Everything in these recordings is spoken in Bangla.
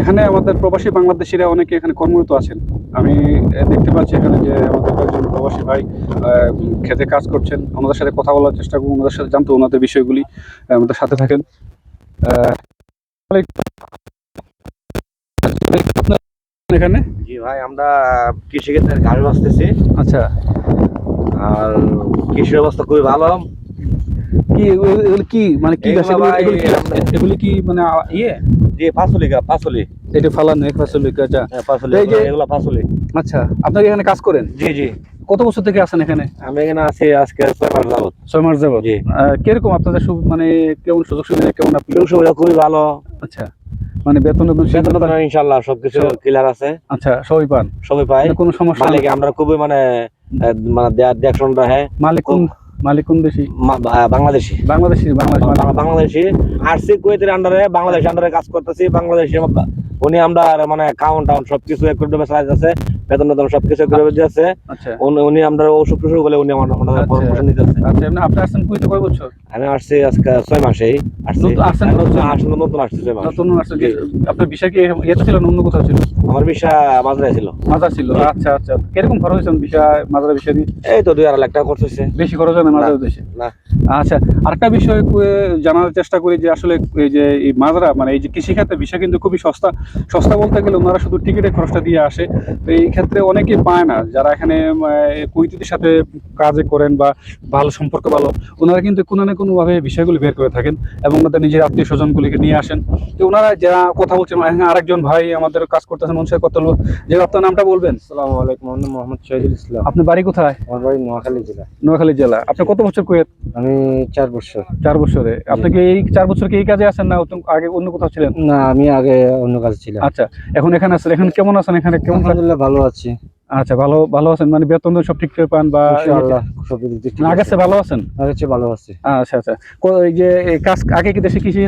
এখানে আমাদের প্রবাসী বাংলাদেশিরা অনেকে এখানে কর্মরত আছেন। আমি দেখতে পাচ্ছি এখানে যে আমাদের কয়েকজন প্রবাসী ভাই খেতে কাজ করছেন। ওনাদের সাথে কথা বলার চেষ্টা করব, ওনাদের সাথে জানতে ওনাদের বিষয়গুলি। আমাদের সাথে থাকেন। এখানে জি ভাই, আমরা কৃষিক্ষেত্রে ঘাস বাঁচতেছি। আচ্ছা, আর কৃষি অবস্থা খুবই ভালো। কি এগুলি কি মানে কি গাছ এগুলো এগুলি? ভাই এগুলি কি মানে ইয়ে যে পাচলি। এটা ফালান ফসল গাছা? হ্যাঁ, পাচলি, এই যে এগুলো পাচলি। আচ্ছা, আপনারা এখানে কাজ করেন? জি জি, কত বছর থেকে আছেন এখানে? আমি এখানে আছি আজকে 6 মাস যাবত। 6 মাস যাবত। জি। কিরকম আপনাদের মানে কেমন সুযোগ সুবিধা, কেমন আপনি? সুযোগ সুবিধা খুবই ভালো। আচ্ছা, মানে বেতন ইনশাল্লাহ সবকিছু ক্লিয়ার আছে। আচ্ছা, সবই পান? সবই পাই। কোনো সমস্যা মালিক আমরা খুবই মানে দেখশন রাখে। মালিক কোন দেশি? বাংলাদেশি। বাংলাদেশি আরসি কুয়েতের আন্ডারে, বাংলাদেশ আন্ডারে কাজ করতেছি। বাংলাদেশি উনি আমরা মানে কাউন্ট টাউন সবকিছু একটু চালাইতে আছে, বেতন বেতন সবকিছু একটু দিতেছে। আচ্ছা, উনি আমরা অসুখ টসুখ বলে উনি আমার পরামর্শ নিতেছে। আচ্ছা, আপনি আসছেন কুয়েতে কয় বছর? আমি আসছি আজকে 6 মাসেই আসছি। নতুন আসছি 6 মাস। নতুন আসছে। আপনার বিষয় কি ইয়েতে ছিল না অন্য কোথাও ছিল? আমার ভিসা মাঝরাই ছিল। মাজার ছিল। আচ্ছা আচ্ছা, কিরকম খরচ হয়েছে বিষয় মাজারের বিষয় দিয়ে? এই তো 2.5 লাখ টাকা খরচ হয়েছে। বেশি খরচ হয় না মাজারের দেশে? না। আচ্ছা, আরেকটা বিষয় জানার চেষ্টা করি যে আসলে এই যে এই মাজরা মানে এই যে কৃষিখাতের বিষয় কিন্তু খুবই সস্তা। সস্তা বলতে গেলে ওনারা শুধু টিকিটের খরচটা দিয়ে আসে। তো এই ক্ষেত্রে অনেকেই পায় না, যারা এখানে কুইতিদের সাথে কাজে করেন বা ভালো সম্পর্ক ভালো, ওনারা কিন্তু কোনো না কোনোভাবে বিষয়গুলি বের করে থাকেন এবং ওনাদের নিজের আত্মীয় স্বজনগুলিকে নিয়ে আসেন। তো ওনারা যা কথা বলছেন, আরেকজন ভাই আমাদের কাজ করতেছেন, ওনার সাথে কথা বলবো। যে আপনার নামটা বলবেন? আসসালামু আলাইকুম, আমি মোহাম্মদ শহীদুল ইসলাম। আপনার বাড়ি কোথায়? আমার বাড়ি নোয়াখালী জেলা। নোয়াখালী জেলা। আপনি কত বছর কুয়েত? আমি 4 বছর। 4 বছরে। আপনি কি এই 4 বছর কি এই কাজে আছেন না আগে অন্য কোথাও ছিলেন? না, আমি আগে অন্য কাজে ছিলাম। আচ্ছা, এখন এখানে আছেন। এখন কেমন আছেন এখানে? কেমন? আলহামদুলিল্লাহ ভালো আছি। আচ্ছা, ভালো ভালো আছেন মানে বেতন সব ঠিকঠাক পান বা ইনশাআল্লাহ সব দিক ঠিক আগের আছে। চেয়ে ভালো আছেন? আগের চেয়ে ভালো আছি। আচ্ছা আচ্ছা। এই যে এই কাজ আগে কি দেশে কৃষি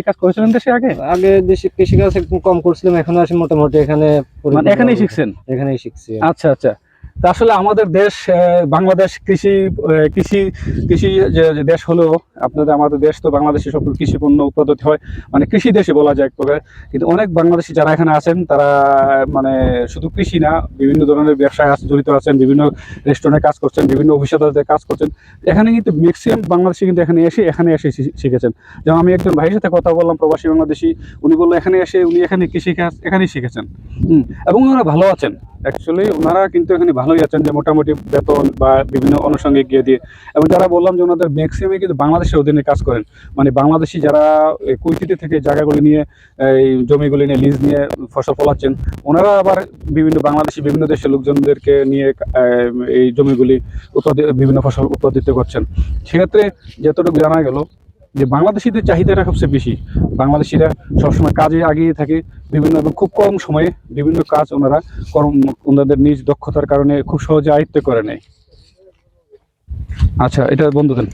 কাজ করেছিলেন দেশে আগে? আগে দেশে কৃষি কাজ একটু কম করছিলাম, এখন আসি মোটামুটি এখানে মানে এখানেই শিখছেন? এখানেই শিখছি। আচ্ছা আচ্ছা। তা আসলে আমাদের দেশ বাংলাদেশ কৃষি কৃষি কৃষি যে দেশ হলো আপনাদের, আমাদের দেশ তো বাংলাদেশে সকল কৃষি পণ্য উৎপাদিত হয়, মানে কৃষি দেশে বলা যায় এক প্রকার। কিন্তু অনেক বাংলাদেশি যারা এখানে আছেন তারা মানে শুধু কৃষি না, বিভিন্ন ধরনের ব্যবসায় জড়িত আছেন, বিভিন্ন রেস্টুরেন্টে কাজ করছেন, বিভিন্ন অফিস আদালতে কাজ করছেন। এখানে কিন্তু ম্যাক্সিমাম বাংলাদেশি কিন্তু এখানে এসে শিখেছেন। যেমন আমি একজন ভাইয়ের সাথে কথা বললাম, প্রবাসী বাংলাদেশি। উনি বললো এখানে এসে উনি এখানে কৃষি কাজ এখানেই শিখেছেন। এবং ওনারা ভালো আছেন। অ্যাকচুয়ালি ওনারা কিন্তু এখানে ভালোই আছেন, যে মোটামুটি বেতন বা বিভিন্ন আনুষঙ্গিক গিয়ে দিয়ে। এবং যারা বললাম যে ওনাদের ম্যাক্সিমামই কিন্তু বাংলাদেশের অধীনে কাজ করেন, মানে বাংলাদেশি যারা কুইতিতে থেকে জায়গাগুলি নিয়ে, এই জমিগুলি নিয়ে লিজ নিয়ে ফসল ফলাচ্ছেন, ওনারা আবার বাংলাদেশি বিভিন্ন দেশের লোকজনদেরকে নিয়ে এই জমিগুলি বিভিন্ন ফসল উৎপাদিত করছেন। সেক্ষেত্রে যতটুকু জানা গেল যে বাংলাদেশিদের চাহিদাটা সবচেয়ে বেশি। বাংলাদেশিরা সবসময় কাজে এগিয়ে থাকে বিভিন্ন, এবং খুব কম সময়ে বিভিন্ন কাজ ওনারা ওনাদের নিজ দক্ষতার কারণে খুব সহজে আয়ত্ত করে নেয়। আচ্ছা, এটা বন্ধ দেন।